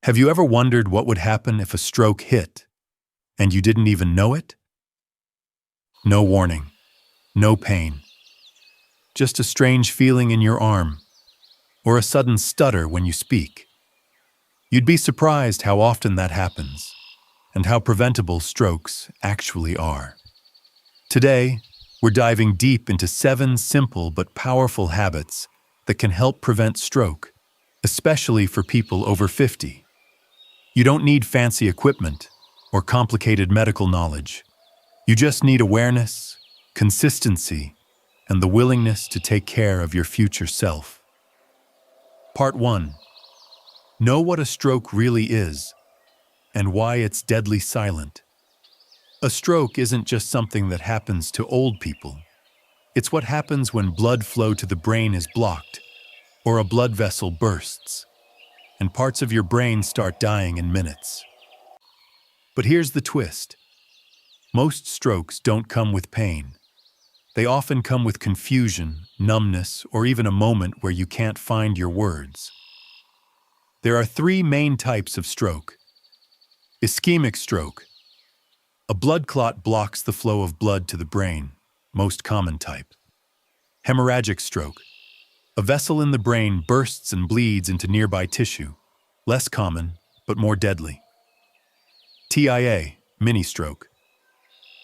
Have you ever wondered what would happen if a stroke hit and you didn't even know it? No warning, no pain, just a strange feeling in your arm or a sudden stutter when you speak. You'd be surprised how often that happens and how preventable strokes actually are. Today, we're diving deep into 7 simple but powerful habits that can help prevent stroke, especially for people over 50. You don't need fancy equipment or complicated medical knowledge. You just need awareness, consistency, and the willingness to take care of your future self. Part 1. Know what a stroke really is and why it's deadly silent. A stroke isn't just something that happens to old people. It's what happens when blood flow to the brain is blocked or a blood vessel bursts, and parts of your brain start dying in minutes. But here's the twist. Most strokes don't come with pain. They often come with confusion, numbness, or even a moment where you can't find your words. There are 3 main types of stroke. Ischemic stroke. A blood clot blocks the flow of blood to the brain, most common type. Hemorrhagic stroke. A vessel in the brain bursts and bleeds into nearby tissue, less common, but more deadly. TIA, mini stroke.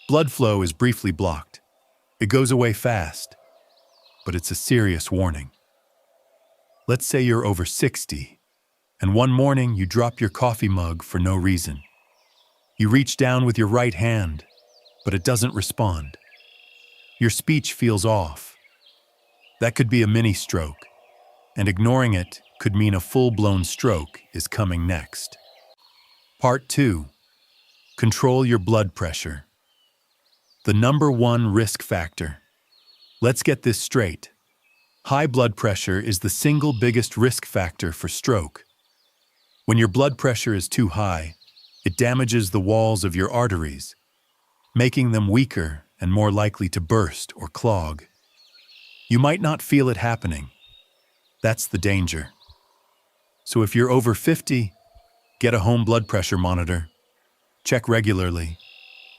Blood flow is briefly blocked. It goes away fast, but it's a serious warning. Let's say you're over 60, and one morning you drop your coffee mug for no reason. You reach down with your right hand, but it doesn't respond. Your speech feels off. That could be a mini stroke, and ignoring it could mean a full-blown stroke is coming next. Part 2. Control your blood pressure. The number 1 risk factor. Let's get this straight. High blood pressure is the single biggest risk factor for stroke. When your blood pressure is too high, it damages the walls of your arteries, making them weaker and more likely to burst or clog. You might not feel it happening. That's the danger. So if you're over 50, get a home blood pressure monitor. Check regularly.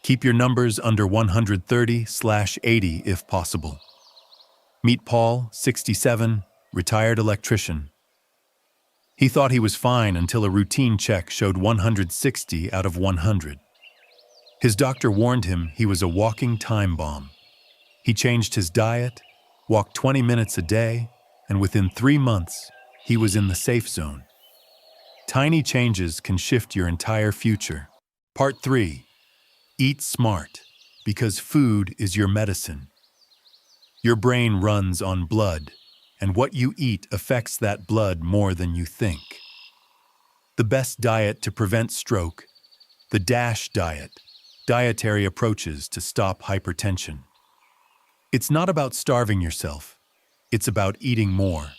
Keep your numbers under 130/80 if possible. Meet Paul, 67, retired electrician. He thought he was fine until a routine check showed 160 out of 100. His doctor warned him he was a walking time bomb. He changed his diet, walked 20 minutes a day, and within 3 months, he was in the safe zone. Tiny changes can shift your entire future. Part 3. Eat smart, because food is your medicine. Your brain runs on blood, and what you eat affects that blood more than you think. The best diet to prevent stroke, the DASH diet, dietary approaches to stop hypertension. It's not about starving yourself, it's about eating more.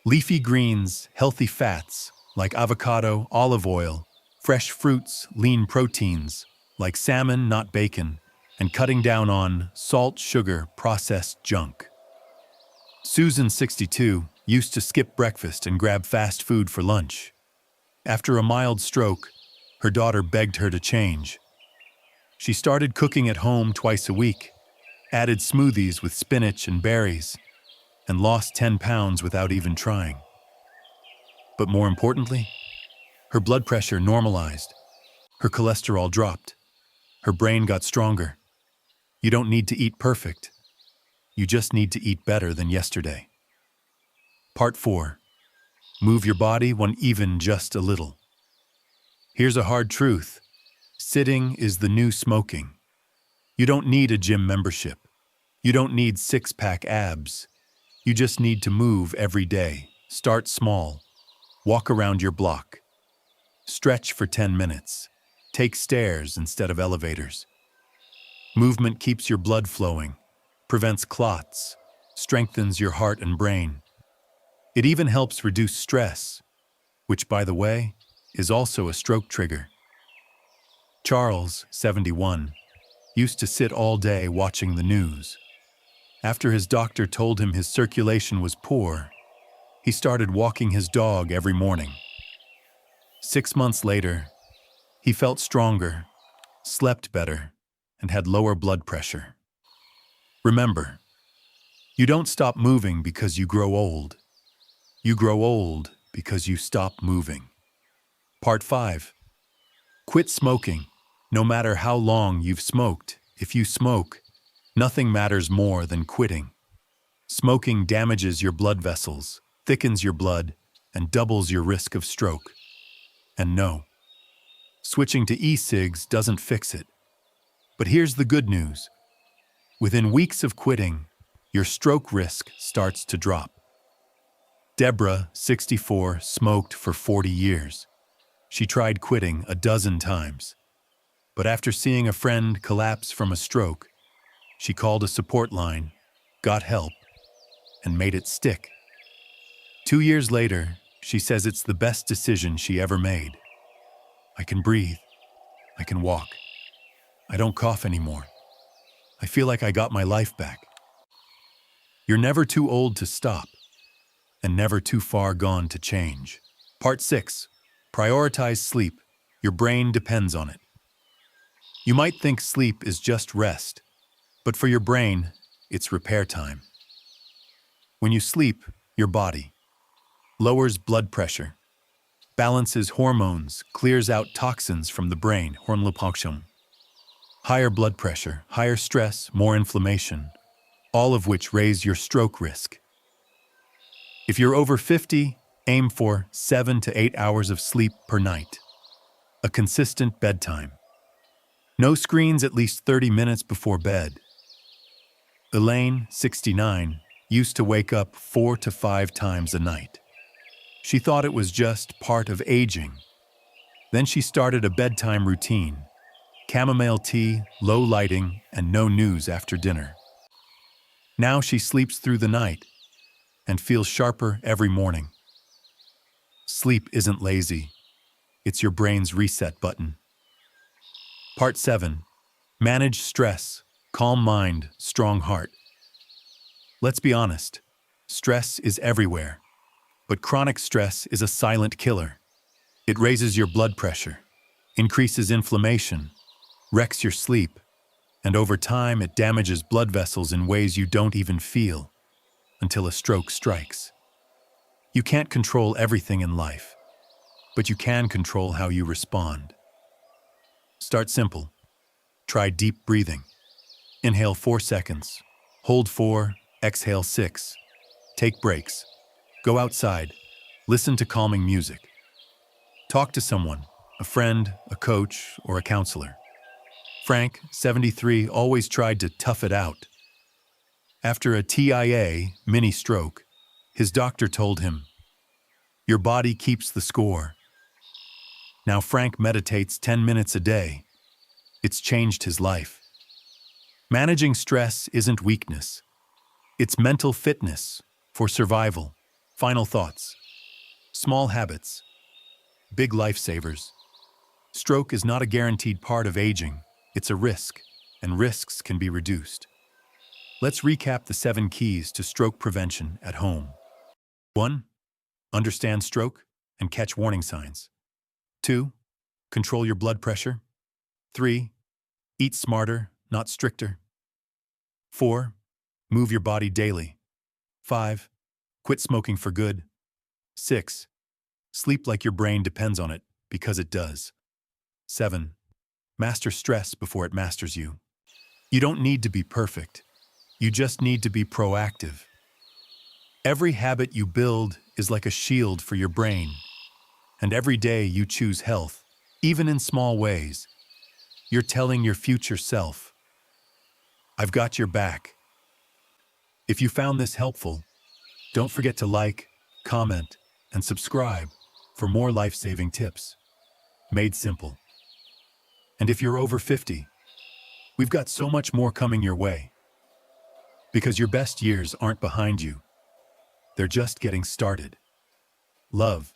Leafy greens, healthy fats, like avocado, olive oil, fresh fruits, lean proteins, like salmon, not bacon, and cutting down on salt, sugar, processed junk. Susan, 62, used to skip breakfast and grab fast food for lunch. After a mild stroke, her daughter begged her to change. She started cooking at home twice a week, added smoothies with spinach and berries, and lost 10 pounds without even trying. But more importantly, her blood pressure normalized. Her cholesterol dropped. Her brain got stronger. You don't need to eat perfect. You just need to eat better than yesterday. Part 4. Move your body when even just a little. Here's a hard truth. Sitting is the new smoking. You don't need a gym membership. You don't need 6-pack abs. You just need to move every day. Start small. Walk around your block. Stretch for 10 minutes. Take stairs instead of elevators. Movement keeps your blood flowing, prevents clots, strengthens your heart and brain. It even helps reduce stress, which, by the way, is also a stroke trigger. Charles, 71, used to sit all day watching the news. After his doctor told him his circulation was poor, he started walking his dog every morning. 6 months later, he felt stronger, slept better, and had lower blood pressure. Remember, you don't stop moving because you grow old. You grow old because you stop moving. Part 5. Quit smoking. No matter how long you've smoked, if you smoke, nothing matters more than quitting. Smoking damages your blood vessels, thickens your blood, and doubles your risk of stroke. And no, switching to e-cigs doesn't fix it. But here's the good news. Within weeks of quitting, your stroke risk starts to drop. Deborah, 64, smoked for 40 years. She tried quitting a dozen times. But after seeing a friend collapse from a stroke, she called a support line, got help, and made it stick. 2 years later, she says it's the best decision she ever made. I can breathe. I can walk. I don't cough anymore. I feel like I got my life back. You're never too old to stop, and never too far gone to change. Part 6. Prioritize sleep. Your brain depends on it. You might think sleep is just rest, but for your brain, it's repair time. When you sleep, your body lowers blood pressure, balances hormones, clears out toxins from the brain, hormonal. Higher blood pressure, higher stress, more inflammation, all of which raise your stroke risk. If you're over 50, aim for 7 to 8 hours of sleep per night. A consistent bedtime. No screens at least 30 minutes before bed. Elaine, 69, used to wake up 4 to 5 times a night. She thought it was just part of aging. Then she started a bedtime routine. Chamomile tea, low lighting, and no news after dinner. Now she sleeps through the night and feels sharper every morning. Sleep isn't lazy. It's your brain's reset button. Part 7. Manage stress. Calm mind, strong heart. Let's be honest. Stress is everywhere. But chronic stress is a silent killer. It raises your blood pressure, increases inflammation, wrecks your sleep, and over time it damages blood vessels in ways you don't even feel until a stroke strikes. You can't control everything in life, but you can control how you respond. Start simple. Try deep breathing. Inhale 4 seconds. Hold 4, exhale 6. Take breaks. Go outside. Listen to calming music. Talk to someone, a friend, a coach, or a counselor. Frank, 73, always tried to tough it out. After a TIA, mini stroke, his doctor told him, "Your body keeps the score." Now Frank meditates 10 minutes a day. It's changed his life. Managing stress isn't weakness. It's mental fitness for survival. Final thoughts. Small habits. Big lifesavers. Stroke is not a guaranteed part of aging. It's a risk, and risks can be reduced. Let's recap the 7 keys to stroke prevention at home. 1. Understand stroke and catch warning signs. 2. Control your blood pressure. 3. Eat smarter, not stricter. 4. Move your body daily. 5. Quit smoking for good. 6. Sleep like your brain depends on it, because it does. 7. Master stress before it masters you. You don't need to be perfect. You just need to be proactive. Every habit you build is like a shield for your brain. And every day you choose health, even in small ways, you're telling your future self, "I've got your back." If you found this helpful, don't forget to like, comment, and subscribe for more life-saving tips. Made simple. And if you're over 50, we've got so much more coming your way. Because your best years aren't behind you. They're just getting started. Love.